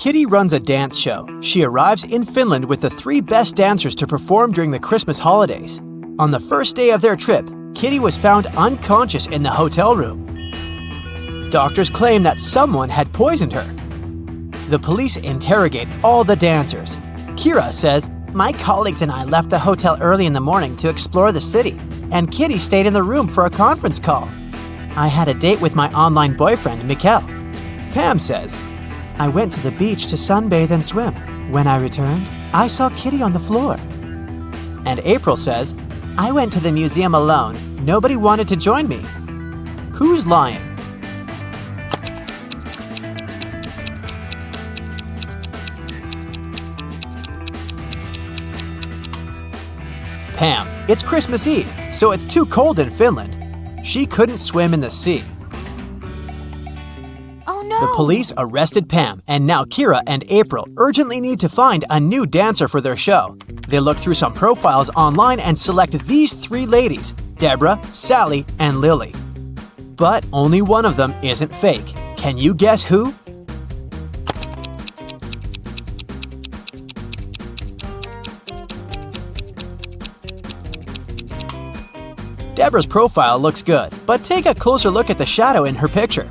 Kitty runs a dance show. She arrives in Finland with the 3 best dancers to perform during the Christmas holidays. On the first day of their trip, Kitty was found unconscious in the hotel room. Doctors claim that someone had poisoned her. The police interrogate all the dancers. Kira says, "My colleagues and I left the hotel early in the morning to explore the city, and Kitty stayed in the room for a conference call. I had a date with my online boyfriend, Mikkel." Pam says, "I went to the beach to sunbathe and swim. When I returned, I saw Kitty on the floor." And April says, "I went to the museum alone. Nobody wanted to join me." Who's lying? Pam. It's Christmas Eve, so it's too cold in Finland. She couldn't swim in the sea. Oh no! The police arrested Pam, and now Kira and April urgently need to find a new dancer for their show. They look through some profiles online and select these 3 ladies, Deborah, Sally, and Lily. But only one of them isn't fake. Can you guess who? Deborah's profile looks good, but take a closer look at the shadow in her picture.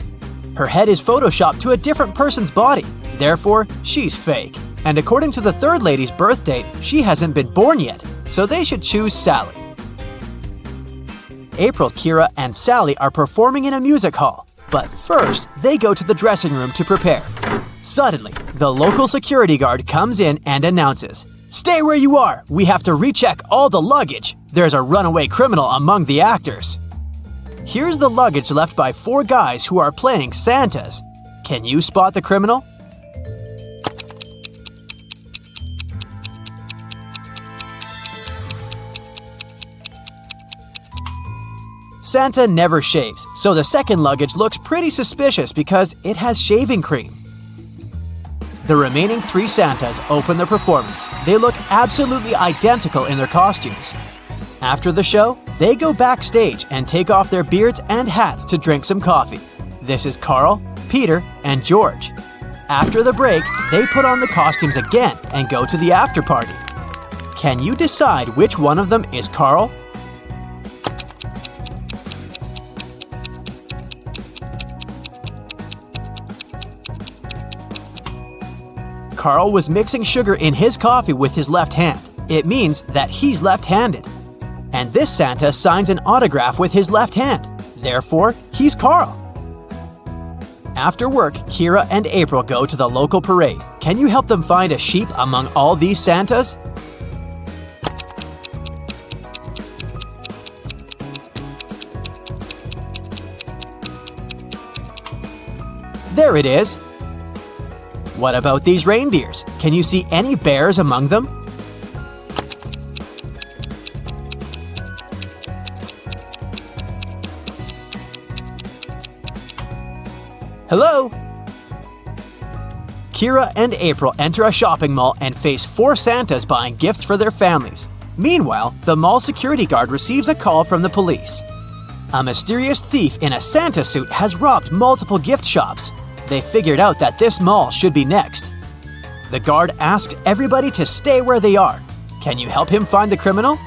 Her head is photoshopped to a different person's body, therefore, she's fake. And according to the 3rd lady's birth date, she hasn't been born yet, so they should choose Sally. April, Kira, and Sally are performing in a music hall, but first, they go to the dressing room to prepare. Suddenly, the local security guard comes in and announces, "Stay where you are! We have to recheck all the luggage! There's a runaway criminal among the actors." Here's the luggage left by 4 guys who are playing Santas. Can you spot the criminal? Santa never shaves, so the second luggage looks pretty suspicious because it has shaving cream. The remaining 3 Santas open their performance. They look absolutely identical in their costumes. After the show, they go backstage and take off their beards and hats to drink some coffee. This is Carl, Peter, and George. After the break, they put on the costumes again and go to the after party. Can you decide which one of them is Carl? Carl was mixing sugar in his coffee with his left hand. It means that he's left-handed. And this Santa signs an autograph with his left hand. Therefore, he's Carl. After work, Kira and April go to the local parade. Can you help them find a sheep among all these Santas? There it is. What about these reindeers? Can you see any bears among them? Hello? Kira and April enter a shopping mall and face 4 Santas buying gifts for their families. Meanwhile, the mall security guard receives a call from the police. A mysterious thief in a Santa suit has robbed multiple gift shops. They figured out that this mall should be next. The guard asked everybody to stay where they are. Can you help him find the criminal?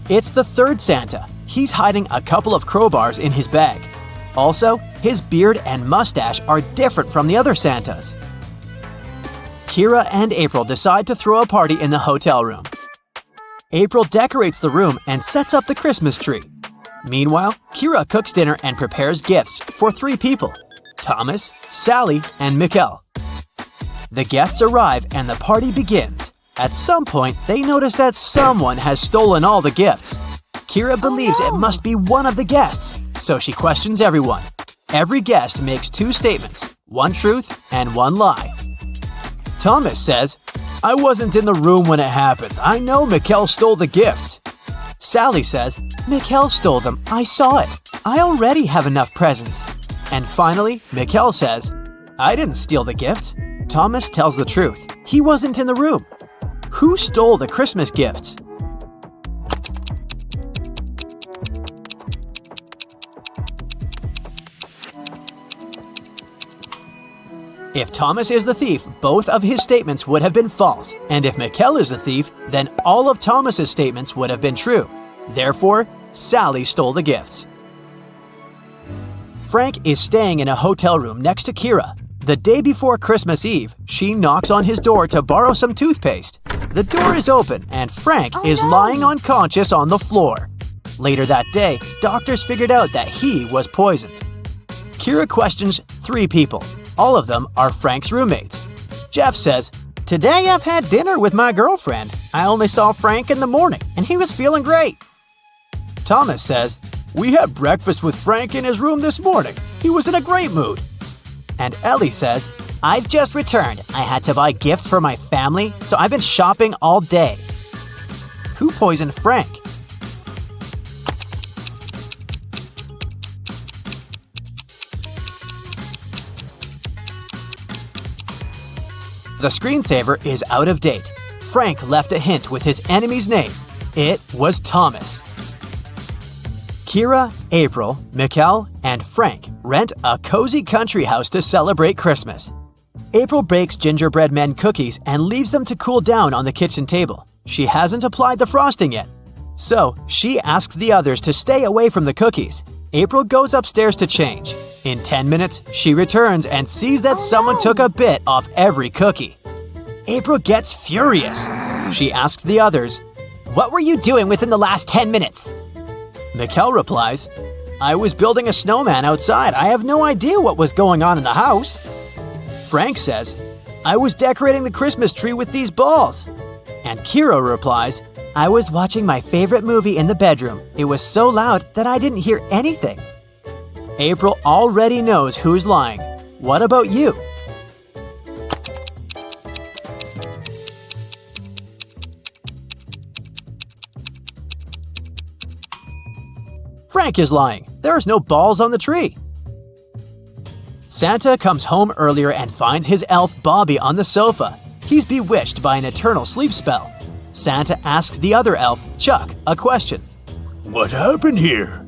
It's the 3rd Santa. He's hiding a couple of crowbars in his bag. Also, his beard and mustache are different from the other Santas. Kira and April decide to throw a party in the hotel room. April decorates the room and sets up the Christmas tree. Meanwhile, Kira cooks dinner and prepares gifts for 3 people, Thomas, Sally, and Mikkel. The guests arrive and the party begins. At some point, they notice that someone has stolen all the gifts. Kira believes it must be one of the guests, so she questions everyone. Every guest makes 2 statements, 1 truth and 1 lie. Thomas says, "I wasn't in the room when it happened. I know Mikkel stole the gifts." Sally says, "Mikkel stole them. I saw it. I already have enough presents." And finally, Mikkel says, "I didn't steal the gifts." Thomas tells the truth. He wasn't in the room. Who stole the Christmas gifts? If Thomas is the thief, both of his statements would have been false, and if Mikkel is the thief, then all of Thomas's statements would have been true. Therefore, Sally stole the gifts. Frank is staying in a hotel room next to Kira. The day before Christmas Eve, she knocks on his door to borrow some toothpaste. The door is open, and Frank is lying unconscious on the floor. Later that day, doctors figured out that he was poisoned. Kira questions 3 people. All of them are Frank's roommates. Jeff says, "Today I've had dinner with my girlfriend. I only saw Frank in the morning, and he was feeling great." Thomas says, "We had breakfast with Frank in his room this morning. He was in a great mood." And Ellie says, "I've just returned. I had to buy gifts for my family, so I've been shopping all day." Who poisoned Frank? The screensaver is out of date. Frank left a hint with his enemy's name. It was Thomas. Kira, April, Mikkel, and Frank rent a cozy country house to celebrate Christmas. April bakes gingerbread men cookies and leaves them to cool down on the kitchen table. She hasn't applied the frosting yet. So, she asks the others to stay away from the cookies. April goes upstairs to change. In 10 minutes, she returns and sees that someone took a bit off every cookie. April gets furious. She asks the others, "What were you doing within the last 10 minutes?" Mikkel replies, "I was building a snowman outside. I have no idea what was going on in the house." Frank says, "I was decorating the Christmas tree with these balls." And Kira replies, "I was watching my favorite movie in the bedroom. It was so loud that I didn't hear anything." April already knows who's lying. What about you? Frank is lying. There's no balls on the tree. Santa comes home earlier and finds his elf Bobby on the sofa. He's bewitched by an eternal sleep spell. Santa asks the other elf, Chuck, a question. "What happened here?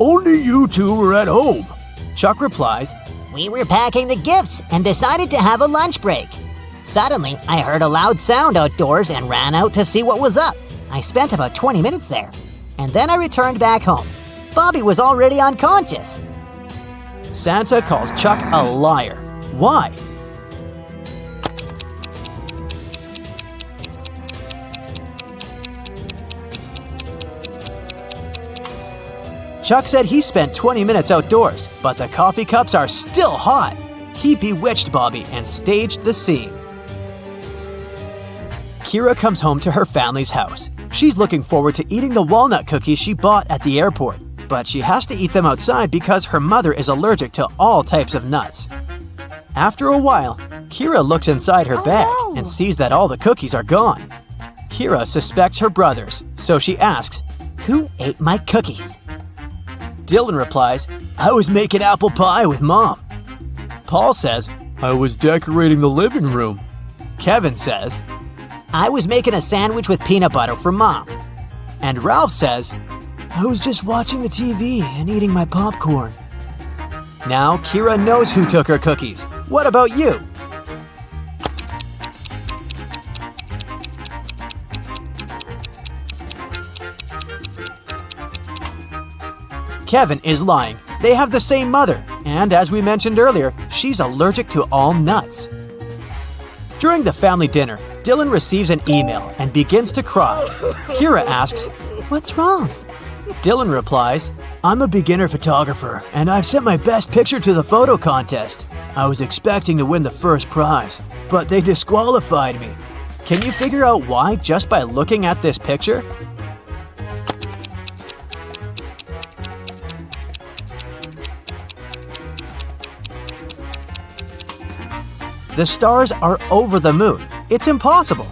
Only you two were at home." Chuck replies, "We were packing the gifts and decided to have a lunch break. Suddenly, I heard a loud sound outdoors and ran out to see what was up. I spent about 20 minutes there, and then I returned back home. Bobby was already unconscious." Santa calls Chuck a liar. Why? Chuck said he spent 20 minutes outdoors, but the coffee cups are still hot. He bewitched Bobby and staged the scene. Kira comes home to her family's house. She's looking forward to eating the walnut cookies she bought at the airport, but she has to eat them outside because her mother is allergic to all types of nuts. After a while, Kira looks inside her bag and sees that all the cookies are gone. Kira suspects her brothers, so she asks, "Who ate my cookies?" Dylan replies, "I was making apple pie with Mom." Paul says, "I was decorating the living room." Kevin says, "I was making a sandwich with peanut butter for Mom." And Ralph says, "I was just watching the TV and eating my popcorn." Now Kira knows who took her cookies. What about you? Kevin is lying. They have the same mother, and as we mentioned earlier, she's allergic to all nuts. During the family dinner, Dylan receives an email and begins to cry. Kira asks, "What's wrong?" Dylan replies, "I'm a beginner photographer, and I've sent my best picture to the photo contest. I was expecting to win the first prize, but they disqualified me. Can you figure out why just by looking at this picture?" The stars are over the moon. It's impossible.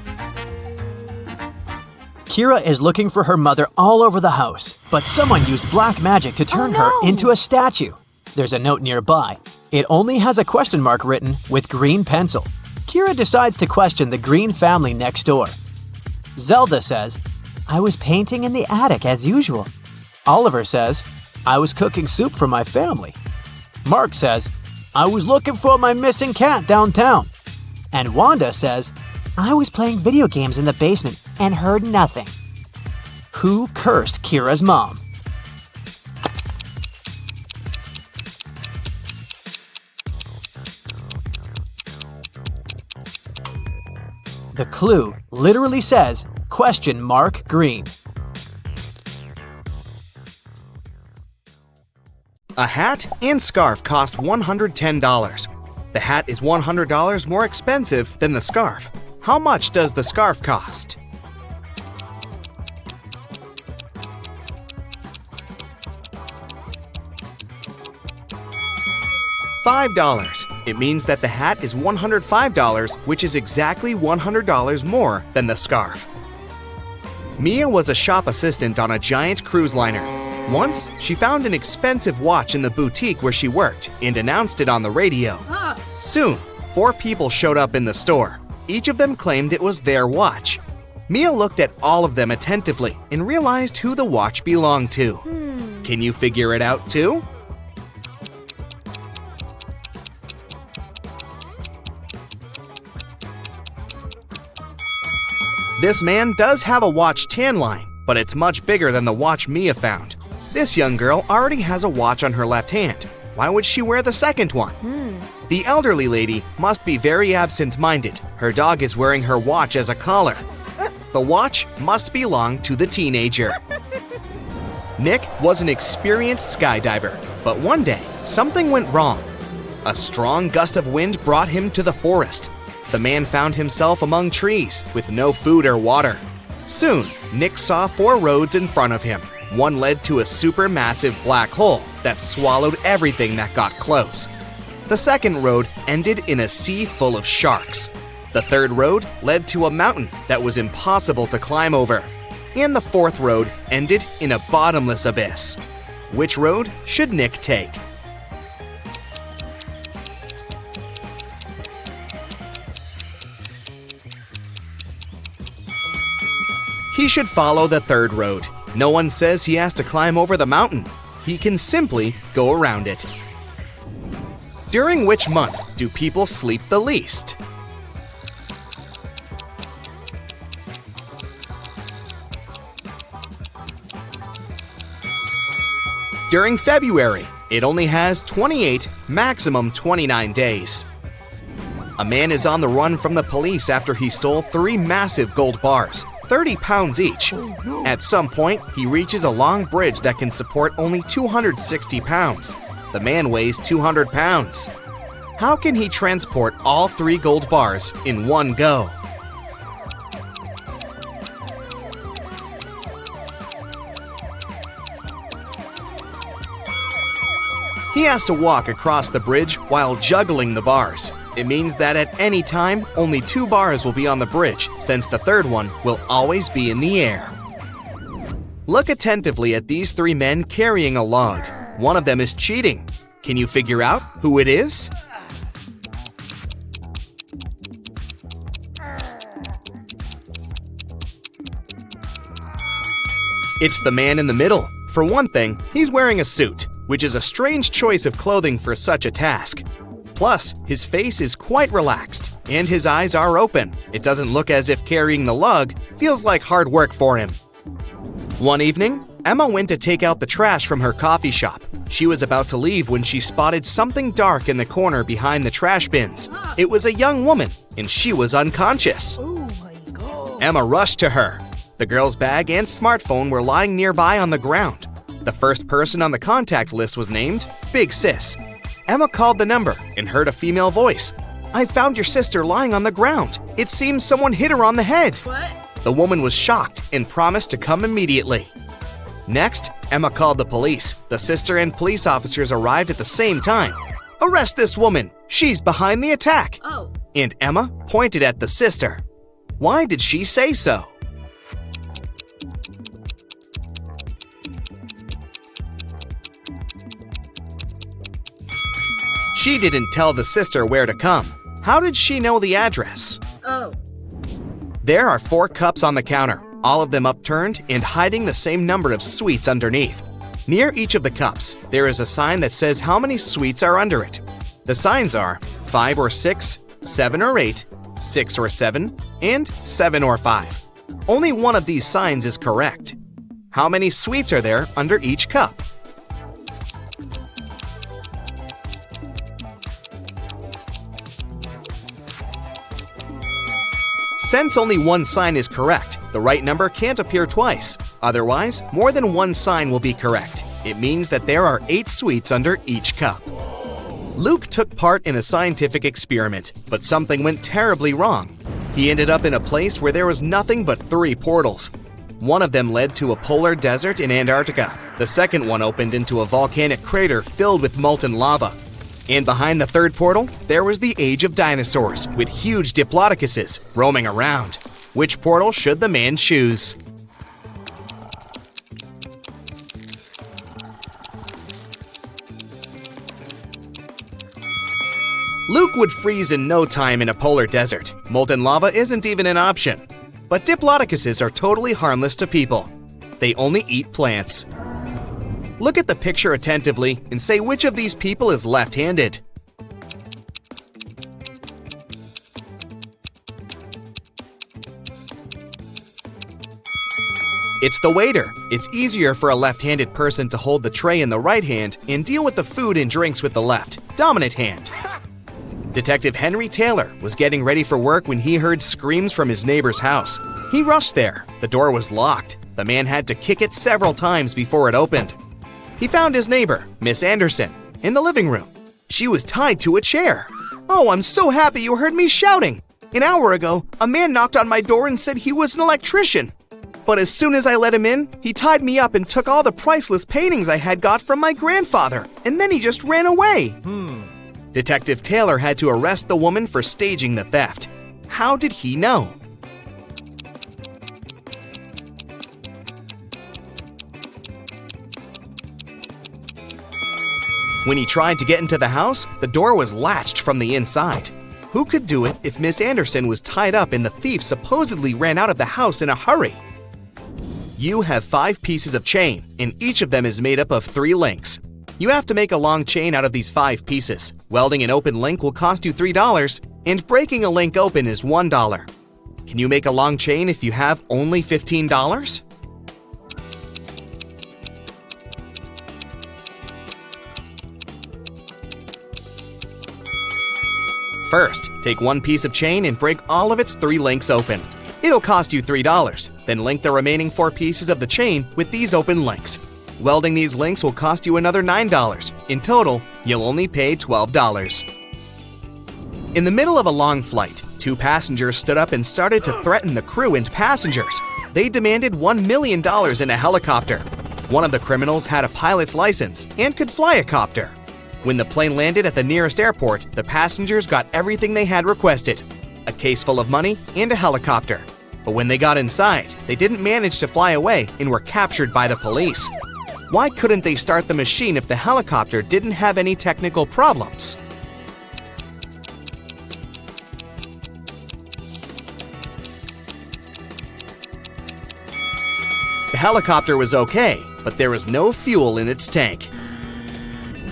Kira is looking for her mother all over the house, but someone used black magic to turn her into a statue. There's a note nearby. It only has a question mark written with green pencil. Kira decides to question the Green family next door. Zelda says, "I was painting in the attic as usual." Oliver says, "I was cooking soup for my family." Mark says, I was looking for my missing cat downtown. And Wanda says, I was playing video games in the basement and heard nothing. who cursed Kira's mom? The clue literally says, "?green." A hat and scarf cost $110. The hat is $100 more expensive than the scarf. How much does the scarf cost? $5. It means that the hat is $105, which is exactly $100 more than the scarf. Mia was a shop assistant on a giant cruise liner. Once, she found an expensive watch in the boutique where she worked and announced it on the radio. Soon, 4 people showed up in the store. Each of them claimed it was their watch. Mia looked at all of them attentively and realized who the watch belonged to. Can you figure it out too? This man does have a watch tan line, but it's much bigger than the watch Mia found. This young girl already has a watch on her left hand. Why would she wear the second one? The elderly lady must be very absent-minded. Her dog is wearing her watch as a collar. The watch must belong to the teenager. Nick was an experienced skydiver, but one day, something went wrong. A strong gust of wind brought him to the forest. The man found himself among trees with no food or water. Soon, Nick saw 4 roads in front of him. One led to a supermassive black hole that swallowed everything that got close. The second road ended in a sea full of sharks. The third road led to a mountain that was impossible to climb over. And the fourth road ended in a bottomless abyss. Which road should Nick take? He should follow the third road. No one says he has to climb over the mountain. He can simply go around it. During which month do people sleep the least? During February. It only has 28, maximum 29 days. A man is on the run from the police after he stole 3 massive gold bars. 30 pounds each. At some point, he reaches a long bridge that can support only 260 pounds. The man weighs 200 pounds. How can he transport all 3 gold bars in one go? He has to walk across the bridge while juggling the bars. It means that at any time, only 2 bars will be on the bridge, since the third one will always be in the air. Look attentively at these 3 men carrying a log. One of them is cheating. Can you figure out who it is? It's the man in the middle. For one thing, he's wearing a suit, which is a strange choice of clothing for such a task. Plus, his face is quite relaxed, and his eyes are open. It doesn't look as if carrying the lug feels like hard work for him. One evening, Emma went to take out the trash from her coffee shop. She was about to leave when she spotted something dark in the corner behind the trash bins. It was a young woman, and she was unconscious. Emma rushed to her. The girl's bag and smartphone were lying nearby on the ground. The first person on the contact list was named Big Sis. Emma called the number and heard a female voice. "I found your sister lying on the ground. It seems someone hit her on the head." What? The woman was shocked and promised to come immediately. Next, Emma called the police. The sister and police officers arrived at the same time. "Arrest this woman. She's behind the attack." Oh. And Emma pointed at the sister. Why did she say so? She didn't tell the sister where to come. How did she know the address? Oh. There are 4 cups on the counter, all of them upturned and hiding the same number of sweets underneath. Near each of the cups, there is a sign that says how many sweets are under it. The signs are 5 or 6, 7 or 8, 6 or 7, and 7 or 5. Only one of these signs is correct. How many sweets are there under each cup? Since only one sign is correct, the right number can't appear twice. Otherwise, more than one sign will be correct. It means that there are 8 sweets under each cup. Luke took part in a scientific experiment, but something went terribly wrong. He ended up in a place where there was nothing but 3 portals. One of them led to a polar desert in Antarctica. The second one opened into a volcanic crater filled with molten lava. And behind the third portal, there was the age of dinosaurs, with huge diplodocuses roaming around. Which portal should the man choose? Luke would freeze in no time in a polar desert. Molten lava isn't even an option. But diplodocuses are totally harmless to people. They only eat plants. Look at the picture attentively and say which of these people is left-handed. It's the waiter. It's easier for a left-handed person to hold the tray in the right hand and deal with the food and drinks with the left, dominant hand. Detective Henry Taylor was getting ready for work when he heard screams from his neighbor's house. He rushed there. The door was locked. The man had to kick it several times before it opened. He found his neighbor, Miss Anderson, in the living room. She was tied to a chair. "Oh, I'm so happy you heard me shouting. An hour ago, a man knocked on my door and said he was an electrician. But as soon as I let him in, he tied me up and took all the priceless paintings I had got from my grandfather, and then he just ran away." Detective Taylor had to arrest the woman for staging the theft. How did he know? When he tried to get into the house, the door was latched from the inside. Who could do it if Miss Anderson was tied up and the thief supposedly ran out of the house in a hurry? You have 5 pieces of chain, and each of them is made up of 3 links. You have to make a long chain out of these 5 pieces. Welding an open link will cost you $3, and breaking a link open is $1. Can you make a long chain if you have only $15? First, take 1 piece of chain and break all of its 3 links open. It'll cost you $3. Then link the remaining 4 pieces of the chain with these open links. Welding these links will cost you another $9. In total, you'll only pay $12. In the middle of a long flight, 2 passengers stood up and started to threaten the crew and passengers. They demanded $1 million in a helicopter. One of the criminals had a pilot's license and could fly a copter. When the plane landed at the nearest airport, the passengers got everything they had requested: a case full of money and a helicopter. But when they got inside, they didn't manage to fly away and were captured by the police. Why couldn't they start the machine if the helicopter didn't have any technical problems? The helicopter was okay, but there was no fuel in its tank.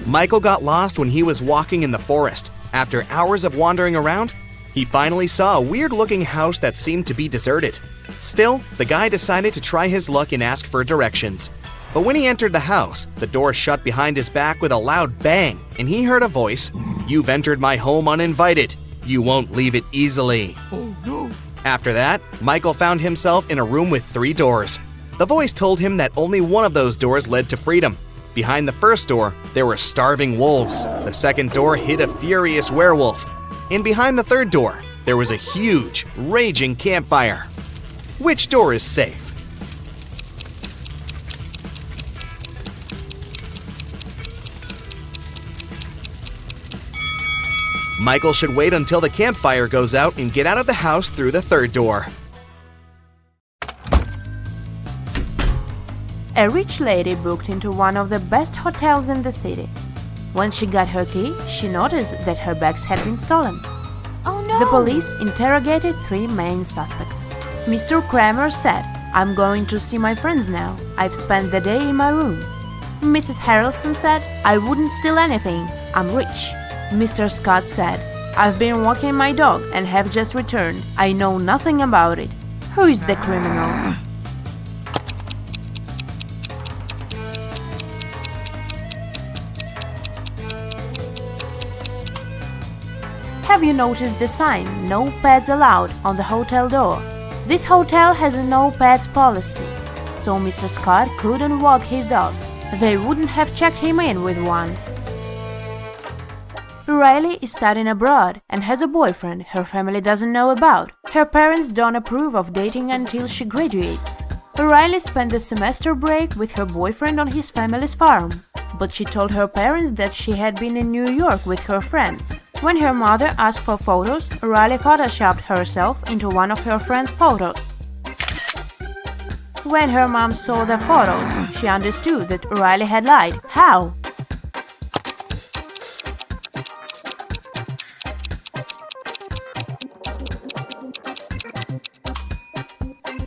Michael got lost when he was walking in the forest. After hours of wandering around, he finally saw a weird-looking house that seemed to be deserted. Still, the guy decided to try his luck and ask for directions. But when he entered the house, the door shut behind his back with a loud bang, and he heard a voice, "You've entered my home uninvited. You won't leave it easily." Oh no! After that, Michael found himself in a room with 3 doors. The voice told him that only one of those doors led to freedom. Behind the first door, there were starving wolves. The second door hid a furious werewolf. And behind the third door, there was a huge, raging campfire. Which door is safe? Michael should wait until the campfire goes out and get out of the house through the third door. A rich lady booked into one of the best hotels in the city. When she got her key, she noticed that her bags had been stolen. Oh no! The police interrogated 3 main suspects. Mr. Kramer said, "I'm going to see my friends now. I've spent the day in my room." Mrs. Harrelson said, "I wouldn't steal anything. I'm rich." Mr. Scott said, "I've been walking my dog and have just returned. I know nothing about it. Who is the criminal?" Have you noticed the sign, "No pets allowed," on the hotel door? This hotel has a no pets policy, so Mr. Scott couldn't walk his dog. They wouldn't have checked him in with one. Riley is studying abroad and has a boyfriend her family doesn't know about. Her parents don't approve of dating until she graduates. Riley spent the semester break with her boyfriend on his family's farm, but she told her parents that she had been in New York with her friends. When her mother asked for photos, Riley photoshopped herself into one of her friend's photos. When her mom saw the photos, she understood that Riley had lied. How?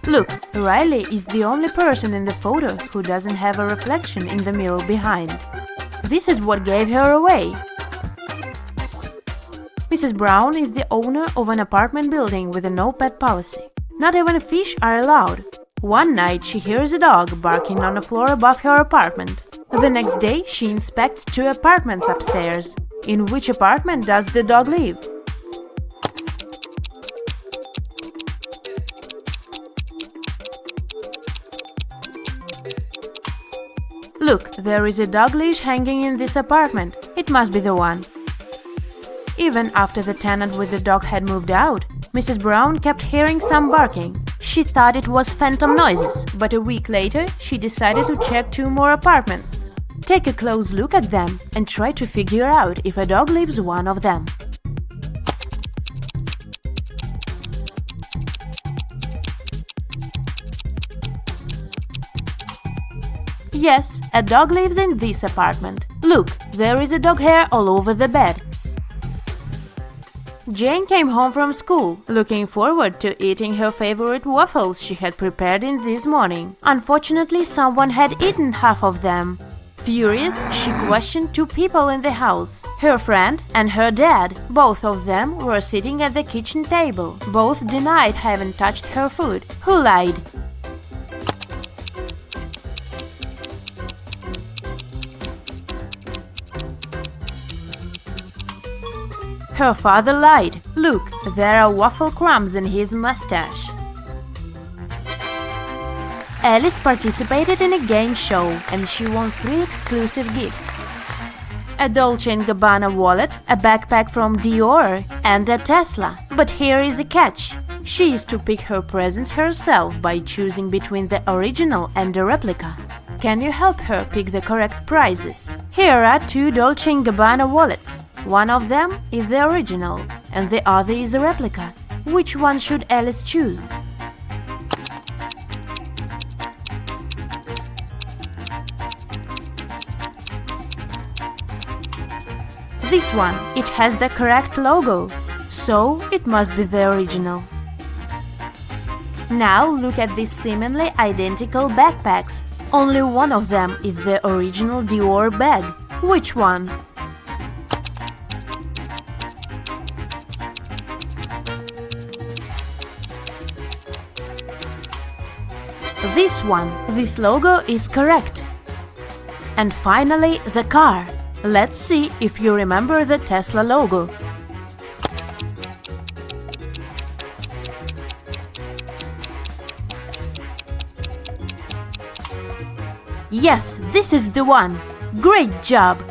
Look, Riley is the only person in the photo who doesn't have a reflection in the mirror behind. This is what gave her away. Mrs. Brown is the owner of an apartment building with a no-pet policy. Not even fish are allowed. One night she hears a dog barking on the floor above her apartment. The next day she inspects 2 apartments upstairs. In which apartment does the dog live? Look, there is a dog leash hanging in this apartment. It must be the one. Even after the tenant with the dog had moved out, Mrs. Brown kept hearing some barking. She thought it was phantom noises, but a week later she decided to check 2 more apartments. Take a close look at them and try to figure out if a dog lives one of them. Yes, a dog lives in this apartment. Look, there is a dog hair all over the bed. Jane came home from school, looking forward to eating her favorite waffles she had prepared in this morning. Unfortunately, someone had eaten half of them. Furious, she questioned 2 people in the house, her friend and her dad. Both of them were sitting at the kitchen table. Both denied having touched her food. Who lied? Her father lied. Look, there are waffle crumbs in his mustache. Alice participated in a game show and she won 3 exclusive gifts. A Dolce & Gabbana wallet, a backpack from Dior, and a Tesla. But here is a catch. She is to pick her presents herself by choosing between the original and the replica. Can you help her pick the correct prizes? Here are 2 Dolce & Gabbana wallets. One of them is the original, and the other is a replica. Which one should Alice choose? This one, it has the correct logo, so it must be the original. Now look at these seemingly identical backpacks. Only one of them is the original Dior bag. Which one? This one. This logo is correct. And finally, the car. Let's see if you remember the Tesla logo. Yes, this is the one. Great job!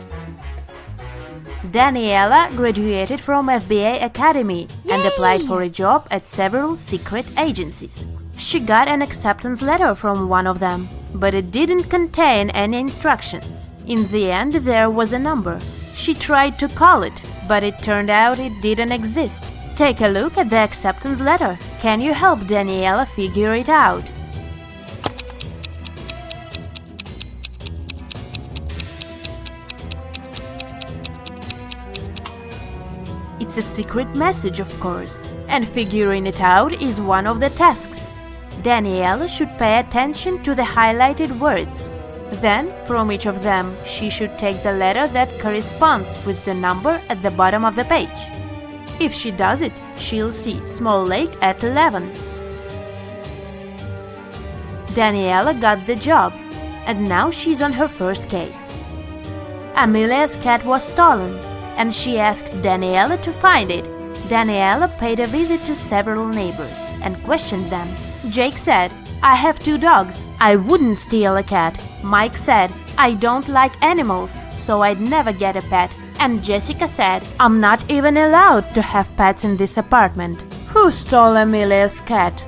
Daniela graduated from FBA Academy and applied for a job at several secret agencies. She got an acceptance letter from one of them, but it didn't contain any instructions. In the end, there was a number. She tried to call it, but it turned out it didn't exist. Take a look at the acceptance letter. Can you help Daniela figure it out? It's a secret message, of course, and figuring it out is one of the tasks. Daniela should pay attention to the highlighted words. Then, from each of them, she should take the letter that corresponds with the number at the bottom of the page. If she does it, she'll see small lake at 11. Daniela got the job, and now she's on her first case. Amelia's cat was stolen, and she asked Daniela to find it. Daniela paid a visit to several neighbors and questioned them. Jake said, "I have 2 dogs. I wouldn't steal a cat." Mike said, "I don't like animals, so I'd never get a pet." And Jessica said, "I'm not even allowed to have pets in this apartment." Who stole Amelia's cat?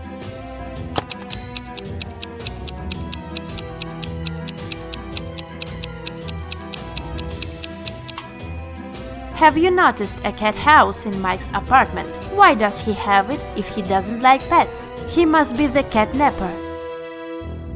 Have you noticed a cat house in Mike's apartment? Why does he have it if he doesn't like pets? He must be the catnapper.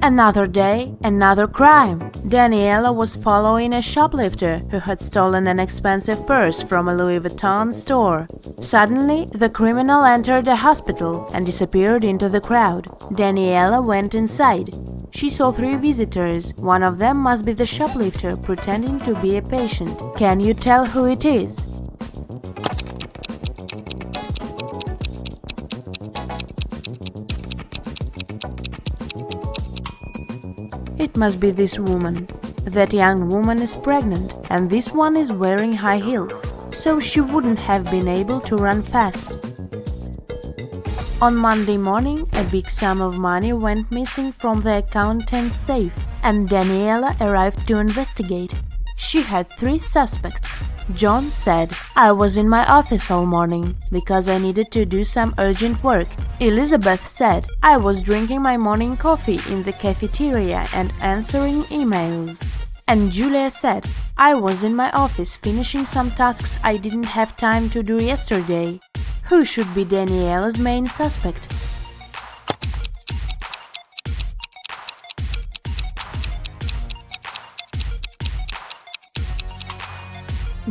Another day, another crime. Daniela was following a shoplifter who had stolen an expensive purse from a Louis Vuitton store. Suddenly, the criminal entered a hospital and disappeared into the crowd. Daniela went inside. She saw 3 visitors. One of them must be the shoplifter pretending to be a patient. Can you tell who it is? It must be this woman. That young woman is pregnant, and this one is wearing high heels, so she wouldn't have been able to run fast. On Monday morning, a big sum of money went missing from the accountant's safe, and Daniela arrived to investigate. She had 3 suspects. John said, "I was in my office all morning because I needed to do some urgent work." Elizabeth said, "I was drinking my morning coffee in the cafeteria and answering emails." And Julia said, "I was in my office finishing some tasks I didn't have time to do yesterday." Who should be Daniela's main suspect?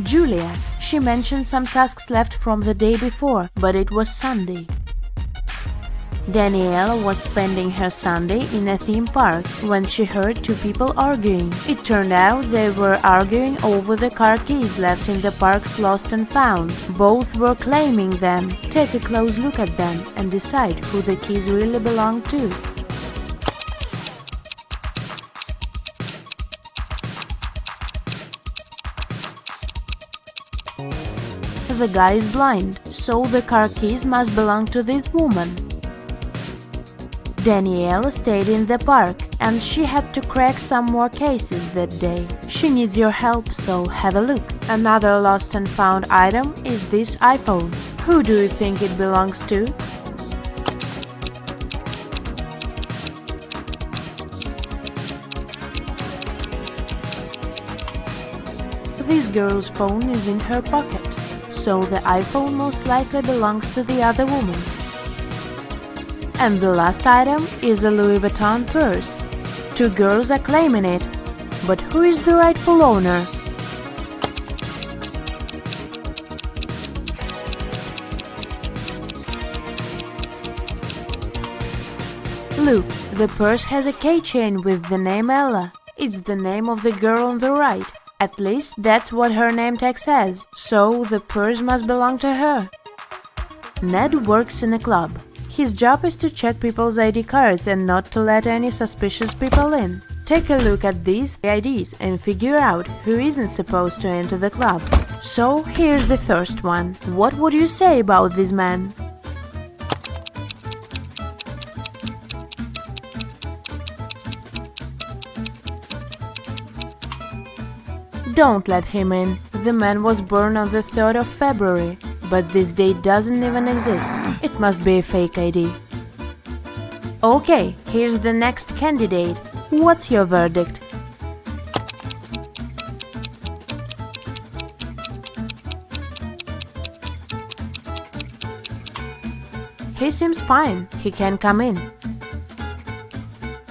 Julia. She mentioned some tasks left from the day before, but it was Sunday. Daniela was spending her Sunday in a theme park when she heard 2 people arguing. It turned out they were arguing over the car keys left in the park's lost and found. Both were claiming them. Take a close look at them and decide who the keys really belong to. The guy is blind, so the car keys must belong to this woman. Daniela stayed in the park, and she had to crack some more cases that day. She needs your help, so have a look. Another lost and found item is this iPhone. Who do you think it belongs to? This girl's phone is in her pocket, so the iPhone most likely belongs to the other woman. And the last item is a Louis Vuitton purse. 2 girls are claiming it, but who is the rightful owner? Look, the purse has a keychain with the name Ella. It's the name of the girl on the right. At least that's what her name tag says, so the purse must belong to her. Ned works in a club. His job is to check people's ID cards and not to let any suspicious people in. Take a look at these IDs and figure out who isn't supposed to enter the club. So here's the first one. What would you say about this man? Don't let him in. The man was born on the 3rd of February, but this date doesn't even exist. It must be a fake ID. Okay, here's the next candidate. What's your verdict? He seems fine. He can come in.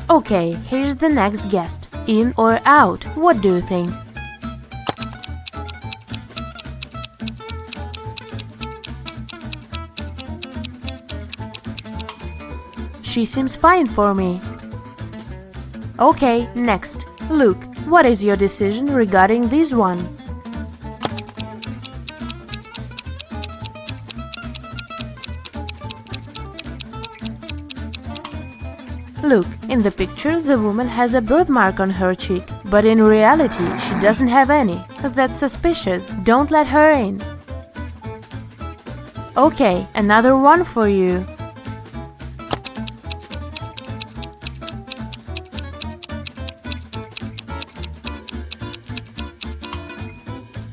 Okay, here's the next guest. In or out? What do you think? She seems fine for me. Okay, next. Luke, what is your decision regarding this one? Look, in the picture, the woman has a birthmark on her cheek, but in reality, she doesn't have any. That's suspicious. Don't let her in. Okay, another one for you.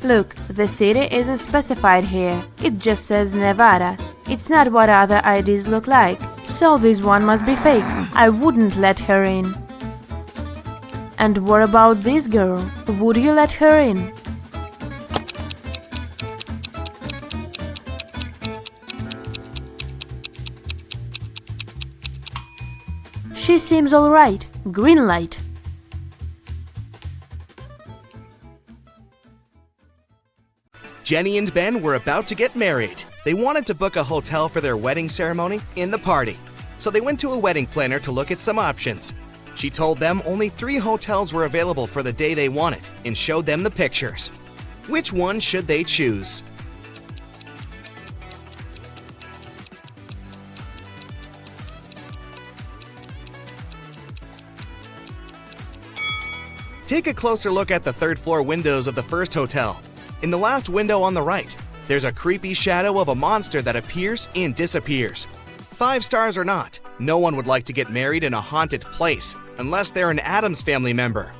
Look, the city isn't specified here. It just says Nevada. It's not what other IDs look like. So this one must be fake. I wouldn't let her in. And what about this girl? Would you let her in? She seems alright. Green light. Jenny and Ben were about to get married. They wanted to book a hotel for their wedding ceremony in the party. So they went to a wedding planner to look at some options. She told them only 3 hotels were available for the day they wanted and showed them the pictures. Which one should they choose? Take a closer look at the 3rd floor windows of the first hotel. In the last window on the right, there's a creepy shadow of a monster that appears and disappears. 5 stars or not, no one would like to get married in a haunted place unless they're an Addams Family member.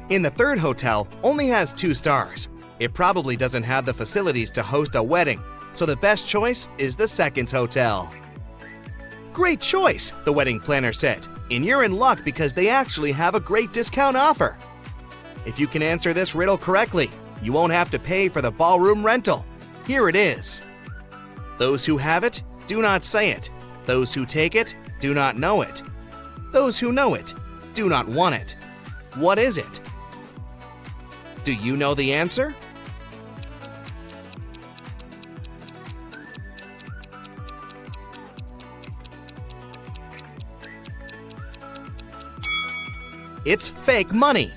In the 3rd hotel, only has 2 stars. It probably doesn't have the facilities to host a wedding, so the best choice is the 2nd hotel. Great choice, the wedding planner said, and you're in luck because they actually have a great discount offer. If you can answer this riddle correctly, you won't have to pay for the ballroom rental. Here it is. Those who have it, do not say it. Those who take it, do not know it. Those who know it, do not want it. What is it? Do you know the answer? It's fake money.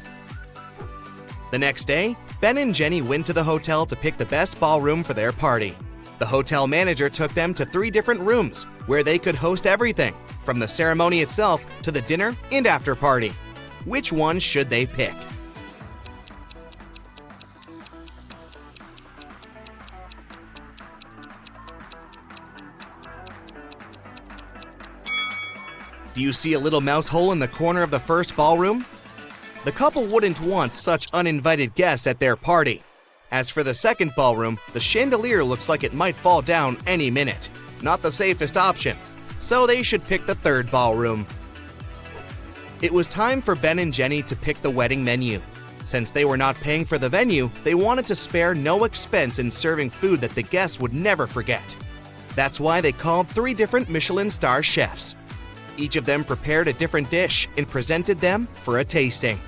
The next day, Ben and Jenny went to the hotel to pick the best ballroom for their party. The hotel manager took them to 3 different rooms where they could host everything, from the ceremony itself to the dinner and after party. Which one should they pick? Do you see a little mouse hole in the corner of the first ballroom? The couple wouldn't want such uninvited guests at their party. As for the second ballroom, the chandelier looks like it might fall down any minute. Not the safest option, so they should pick the 3rd ballroom. It was time for Ben and Jenny to pick the wedding menu. Since they were not paying for the venue, they wanted to spare no expense in serving food that the guests would never forget. That's why they called 3 different Michelin star chefs. Each of them prepared a different dish and presented them for a tasting.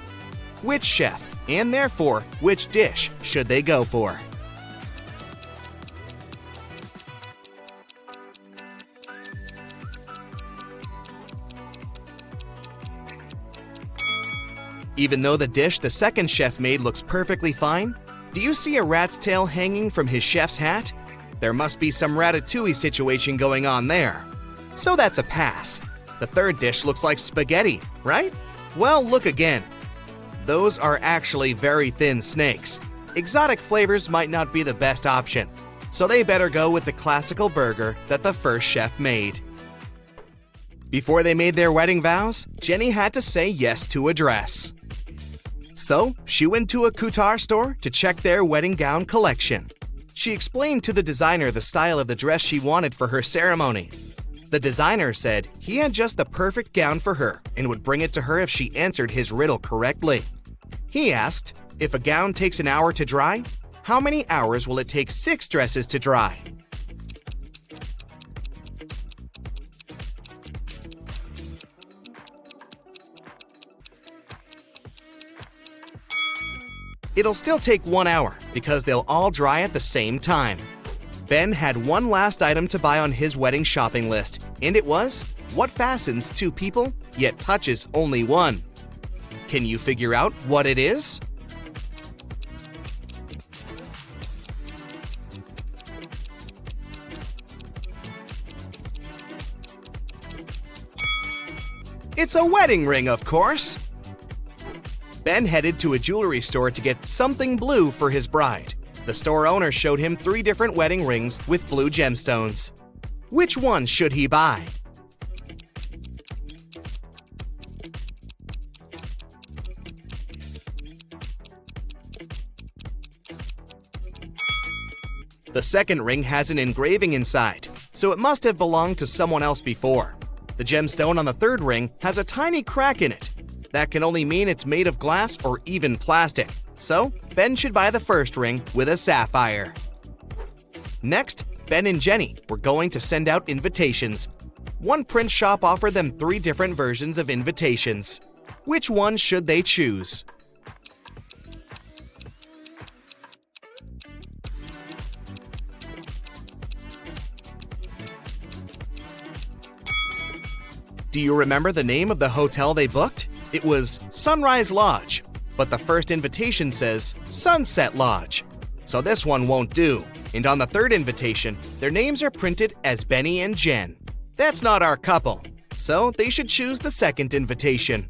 Which chef, and therefore which dish, should they go for? Even though the dish the second chef made looks perfectly fine, do you see a rat's tail hanging from his chef's hat? There must be some ratatouille situation going on there. So that's a pass. The 3rd dish looks like spaghetti, right? Well, look again. Those are actually very thin snakes. Exotic flavors might not be the best option, so they better go with the classical burger that the first chef made. Before they made their wedding vows, Jenny had to say yes to a dress. So she went to a couture store to check their wedding gown collection. She explained to the designer the style of the dress she wanted for her ceremony. The designer said he had just the perfect gown for her and would bring it to her if she answered his riddle correctly. He asked, if a gown takes an hour to dry, how many hours will it take 6 dresses to dry? It'll still take 1 hour because they'll all dry at the same time. Ben had one last item to buy on his wedding shopping list, and it was what fastens 2 people, yet touches only one. Can you figure out what it is? It's a wedding ring, of course! Ben headed to a jewelry store to get something blue for his bride. The store owner showed him 3 different wedding rings with blue gemstones. Which one should he buy? The second ring has an engraving inside, so it must have belonged to someone else before. The gemstone on the third ring has a tiny crack in it. That can only mean it's made of glass or even plastic. So, Ben should buy the first ring with a sapphire. Next, Ben and Jenny were going to send out invitations. One print shop offered them 3 different versions of invitations. Which one should they choose? Do you remember the name of the hotel they booked? It was Sunrise Lodge, but the first invitation says Sunset Lodge. So this one won't do. And on the third invitation, their names are printed as Benny and Jen. That's not our couple, so they should choose the second invitation.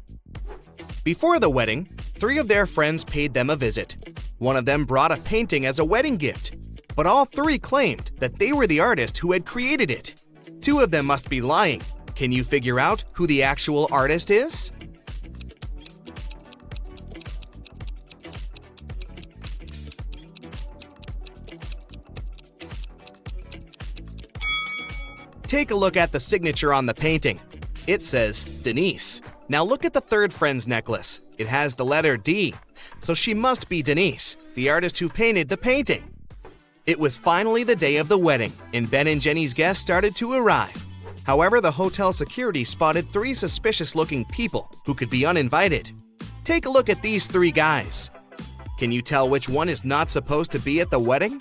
Before the wedding, 3 of their friends paid them a visit. One of them brought a painting as a wedding gift, but all 3 claimed that they were the artist who had created it. 2 of them must be lying. Can you figure out who the actual artist is? Take a look at the signature on the painting. It says Denise. Now look at the third friend's necklace. It has the letter D, so she must be Denise, the artist who painted the painting. It was finally the day of the wedding, and Ben and Jenny's guests started to arrive. However, the hotel security spotted 3 suspicious-looking people who could be uninvited. Take a look at these 3 guys. Can you tell which one is not supposed to be at the wedding?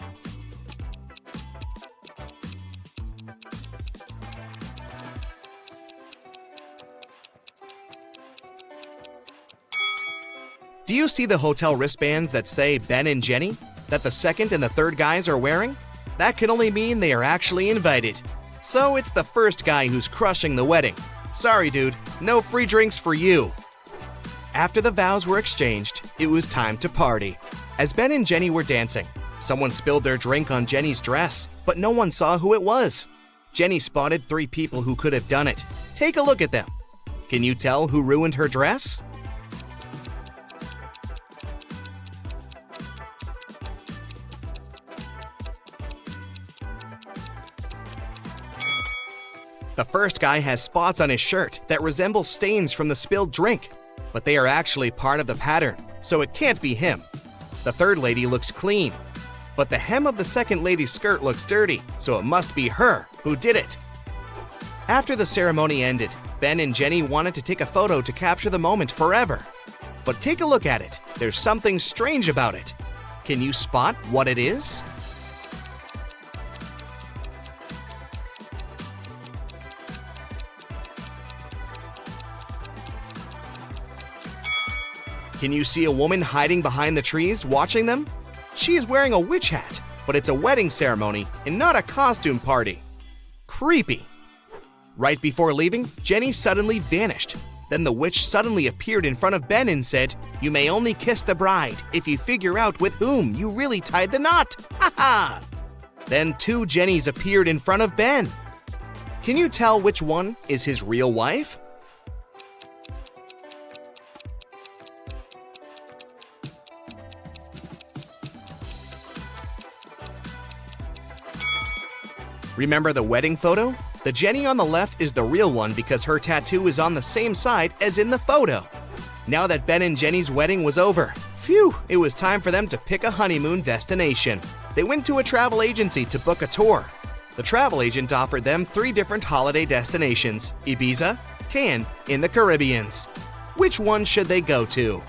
Do you see the hotel wristbands that say Ben and Jenny that the second and the third guys are wearing? That can only mean they are actually invited. So it's the first guy who's crushing the wedding. Sorry, dude, no free drinks for you. After the vows were exchanged, it was time to party. As Ben and Jenny were dancing, someone spilled their drink on Jenny's dress, but no one saw who it was. Jenny spotted 3 people who could have done it. Take a look at them. Can you tell who ruined her dress? The first guy has spots on his shirt that resemble stains from the spilled drink, but they are actually part of the pattern, so it can't be him. The third lady looks clean, but the hem of the second lady's skirt looks dirty, so it must be her who did it. After the ceremony ended, Ben and Jenny wanted to take a photo to capture the moment forever. But take a look at it. There's something strange about it. Can you spot what it is? Can you see a woman hiding behind the trees watching them? She is wearing a witch hat, but it's a wedding ceremony and not a costume party. Creepy. Right before leaving, Jenny suddenly vanished. Then the witch suddenly appeared in front of Ben and said, "You may only kiss the bride if you figure out with whom you really tied the knot. Ha ha!" Then 2 Jennys appeared in front of Ben. Can you tell which one is his real wife? Remember the wedding photo? The Jenny on the left is the real one because her tattoo is on the same side as in the photo. Now that Ben and Jenny's wedding was over, phew, it was time for them to pick a honeymoon destination. They went to a travel agency to book a tour. The travel agent offered them 3 different holiday destinations: Ibiza, Cannes, and the Caribbeans. Which one should they go to?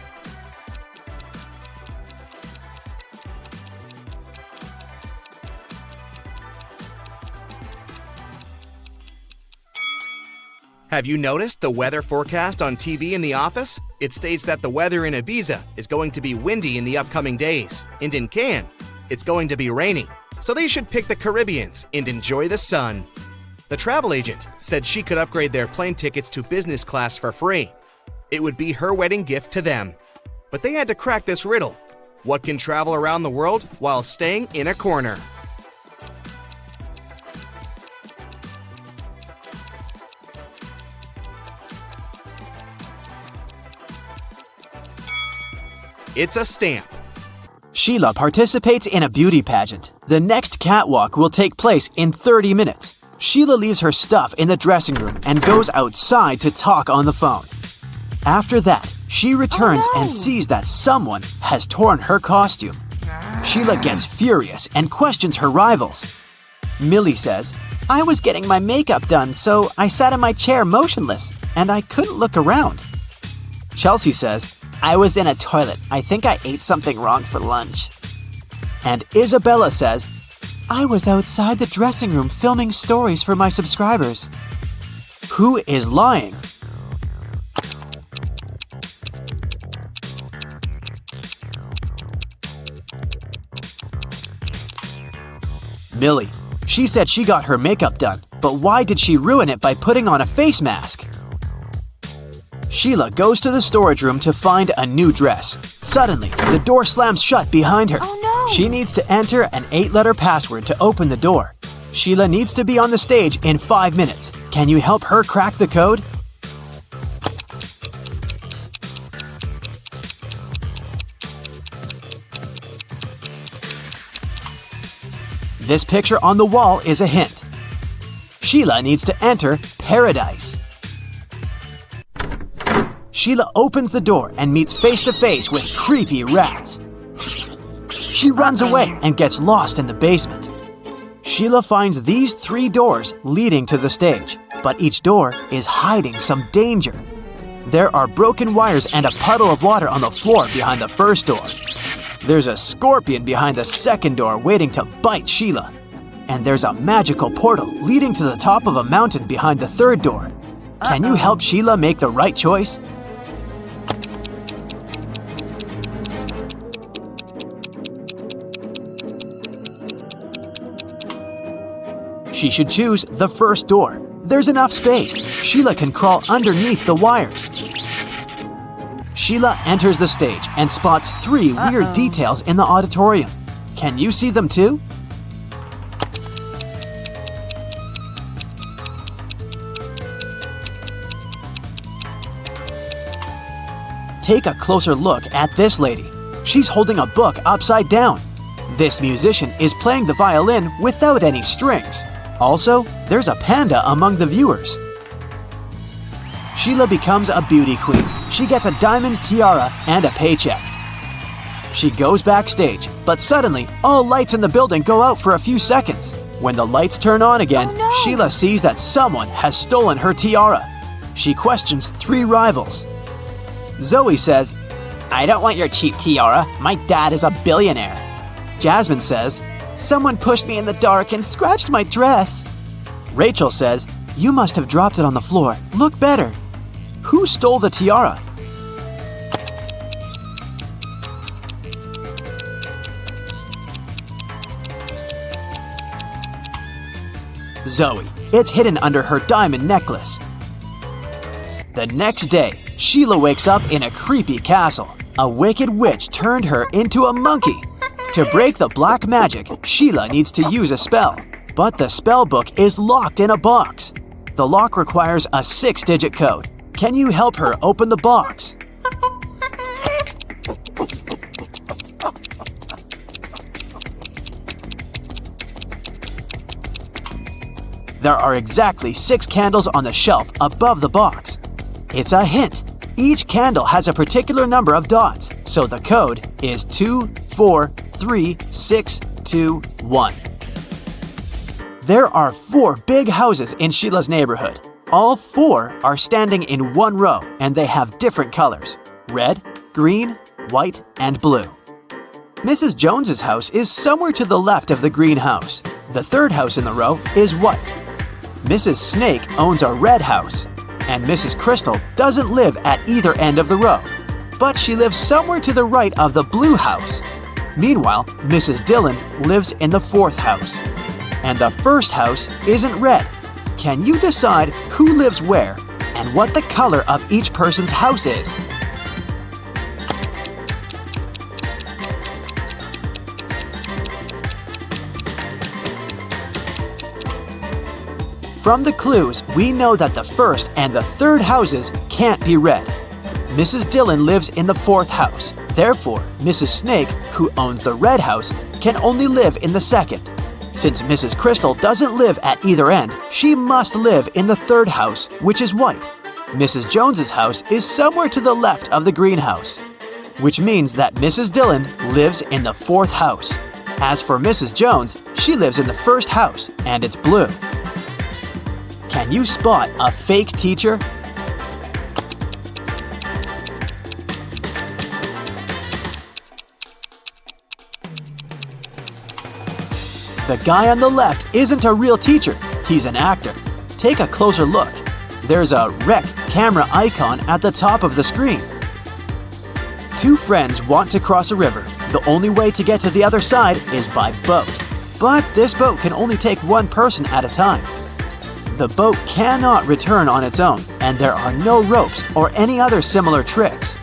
Have you noticed the weather forecast on TV in the office? It states that the weather in Ibiza is going to be windy in the upcoming days, and in Cannes, it's going to be raining. So they should pick the Caribbeans and enjoy the sun. The travel agent said she could upgrade their plane tickets to business class for free. It would be her wedding gift to them. But they had to crack this riddle. What can travel around the world while staying in a corner? It's a stamp. Sheila participates in a beauty pageant. The next catwalk will take place in 30 minutes. Sheila leaves her stuff in the dressing room and goes outside to talk on the phone. After that, she returns and sees that someone has torn her costume. Sheila gets furious and questions her rivals. Millie says, "I was getting my makeup done, so I sat in my chair motionless, and I couldn't look around." Chelsea says, "I was in a toilet. I think I ate something wrong for lunch." And Isabella says, "I was outside the dressing room filming stories for my subscribers." Who is lying? Millie. She said she got her makeup done, but why did she ruin it by putting on a face mask? Sheila goes to the storage room to find a new dress. Suddenly, the door slams shut behind her. Oh no! She needs to enter an 8-letter password to open the door. Sheila needs to be on the stage in 5 minutes. Can you help her crack the code? This picture on the wall is a hint. Sheila needs to enter paradise. Sheila opens the door and meets face to face with creepy rats. She runs away and gets lost in the basement. Sheila finds these 3 doors leading to the stage, but each door is hiding some danger. There are broken wires and a puddle of water on the floor behind the first door. There's a scorpion behind the second door waiting to bite Sheila. And there's a magical portal leading to the top of a mountain behind the third door. Can you help Sheila make the right choice? She should choose the first door. There's enough space. Sheila can crawl underneath the wires. Sheila enters the stage and spots 3 weird details in the auditorium. Can you see them too? Take a closer look at this lady. She's holding a book upside down. This musician is playing the violin without any strings. Also, there's a panda among the viewers. Sheila becomes a beauty queen. She gets a diamond tiara and a paycheck. She goes backstage, but suddenly, all lights in the building go out for a few seconds. When the lights turn on again, Sheila sees that someone has stolen her tiara. She questions 3 rivals. Zoe says, "I don't want your cheap tiara. My dad is a billionaire." Jasmine says, "Someone pushed me in the dark and scratched my dress." Rachel says, "You must have dropped it on the floor. Look better." Who stole the tiara? Zoe. It's hidden under her diamond necklace. The next day, Sheila wakes up in a creepy castle. A wicked witch turned her into a monkey. To break the black magic, Sheila needs to use a spell. But the spell book is locked in a box. The lock requires a 6-digit code. Can you help her open the box? There are exactly 6 candles on the shelf above the box. It's a hint. Each candle has a particular number of dots, so the code is 24361. There are 4 big houses in Sheila's neighborhood. All 4 are standing in one row, and they have different colors: red, green, white, and blue. Mrs. Jones's house is somewhere to the left of the green house. The third house in the row is white. Mrs. Snake owns a red house, and Mrs. Crystal doesn't live at either end of the row, but she lives somewhere to the right of the blue house. Meanwhile, Mrs. Dillon lives in the fourth house. And the first house isn't red. Can you decide who lives where and what the color of each person's house is? From the clues, we know that the first and the third houses can't be red. Mrs. Dillon lives in the fourth house. Therefore, Mrs. Snake, who owns the red house, can only live in the second. Since Mrs. Crystal doesn't live at either end, she must live in the third house, which is white. Mrs. Jones's house is somewhere to the left of the greenhouse, which means that Mrs. Dillon lives in the fourth house. As for Mrs. Jones, she lives in the first house, and it's blue. Can you spot a fake teacher? The guy on the left isn't a real teacher, he's an actor. Take a closer look. There's a rec camera icon at the top of the screen. Two friends want to cross a river. The only way to get to the other side is by boat. But this boat can only take one person at a time. The boat cannot return on its own, and there are no ropes or any other similar tricks.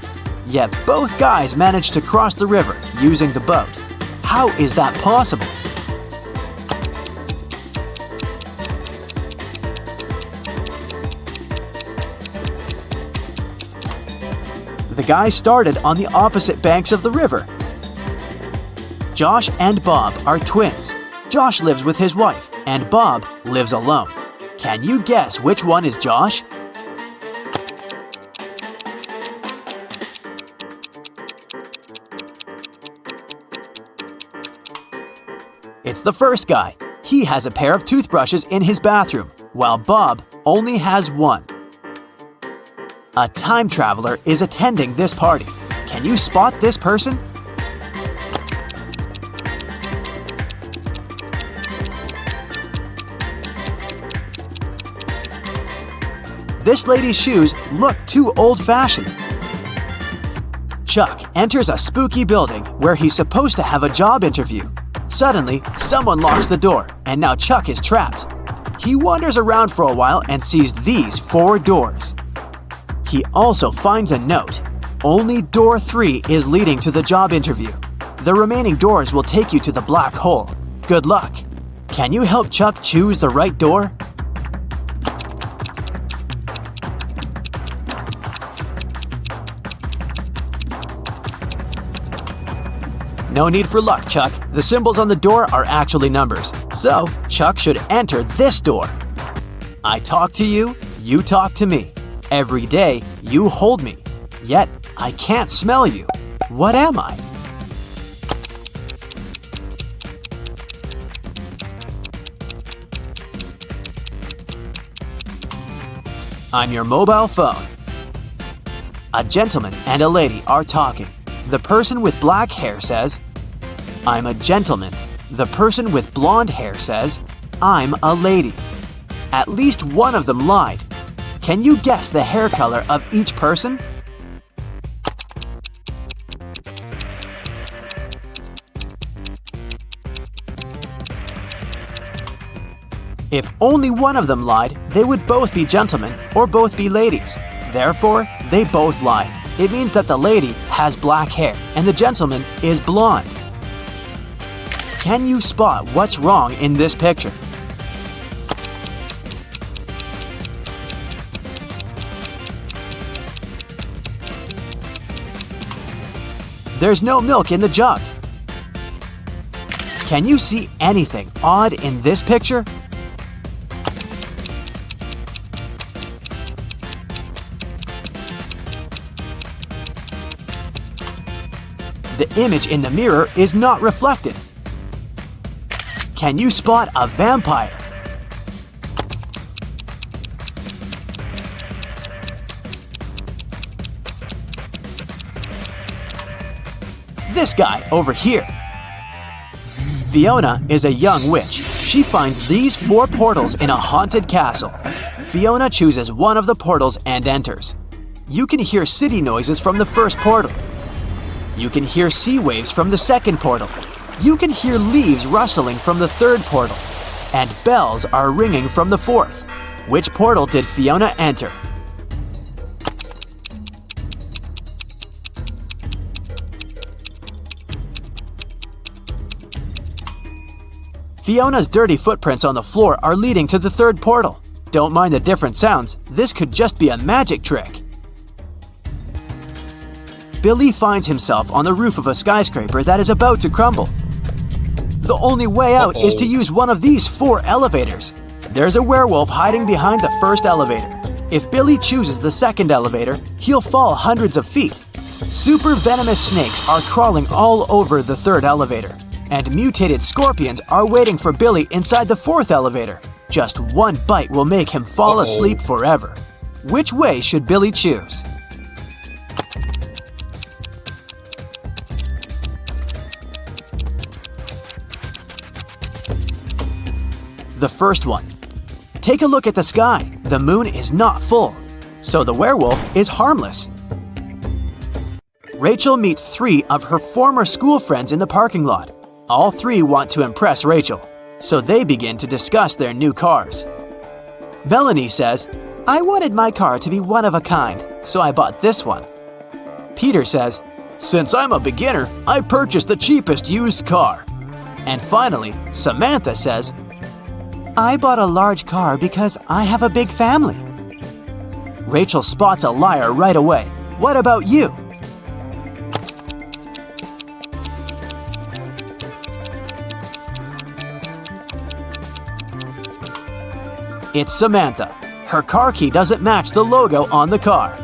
Yet both guys managed to cross the river using the boat. How is that possible? The guys started on the opposite banks of the river. Josh and Bob are twins. Josh lives with his wife, and Bob lives alone. Can you guess which one is Josh? It's the first guy. He has a pair of toothbrushes in his bathroom, while Bob only has one. A time traveler is attending this party. Can you spot this person? This lady's shoes look too old-fashioned. Chuck enters a spooky building where he's supposed to have a job interview. Suddenly, someone locks the door, and now Chuck is trapped. He wanders around for a while and sees these 4 doors. He also finds a note. Only door 3 is leading to the job interview. The remaining doors will take you to the black hole. Good luck. Can you help Chuck choose the right door? No need for luck, Chuck. The symbols on the door are actually numbers. So, Chuck should enter this door. I talk to you, you talk to me. Every day, you hold me. Yet, I can't smell you. What am I? I'm your mobile phone. A gentleman and a lady are talking. The person with black hair says, I'm a gentleman. The person with blonde hair says, I'm a lady. At least one of them lied. Can you guess the hair color of each person? If only one of them lied, they would both be gentlemen or both be ladies. Therefore, they both lied. It means that the lady has black hair and the gentleman is blonde. Can you spot what's wrong in this picture? There's no milk in the jug. Can you see anything odd in this picture? The image in the mirror is not reflected. Can you spot a vampire? This guy over here. Fiona is a young witch. She finds these 4 portals in a haunted castle. Fiona chooses one of the portals and enters. You can hear city noises from the first portal. You can hear sea waves from the second portal. You can hear leaves rustling from the third portal. And bells are ringing from the fourth. Which portal did Fiona enter? Fiona's dirty footprints on the floor are leading to the third portal. Don't mind the different sounds, this could just be a magic trick. Billy finds himself on the roof of a skyscraper that is about to crumble. The only way out is to use one of these 4 elevators. There's a werewolf hiding behind the first elevator. If Billy chooses the second elevator, he'll fall hundreds of feet. Super venomous snakes are crawling all over the third elevator. And mutated scorpions are waiting for Billy inside the fourth elevator. Just one bite will make him fall asleep forever. Which way should Billy choose? The first one. Take a look at the sky. The moon is not full, so the werewolf is harmless. Rachel meets 3 of her former school friends in the parking lot. All 3 want to impress Rachel, so they begin to discuss their new cars. Melanie says, "I wanted my car to be one of a kind, so I bought this one." Peter says, "Since I'm a beginner, I purchased the cheapest used car." And finally, Samantha says, "I bought a large car because I have a big family." Rachel spots a liar right away. What about you? It's Samantha. Her car key doesn't match the logo on the car.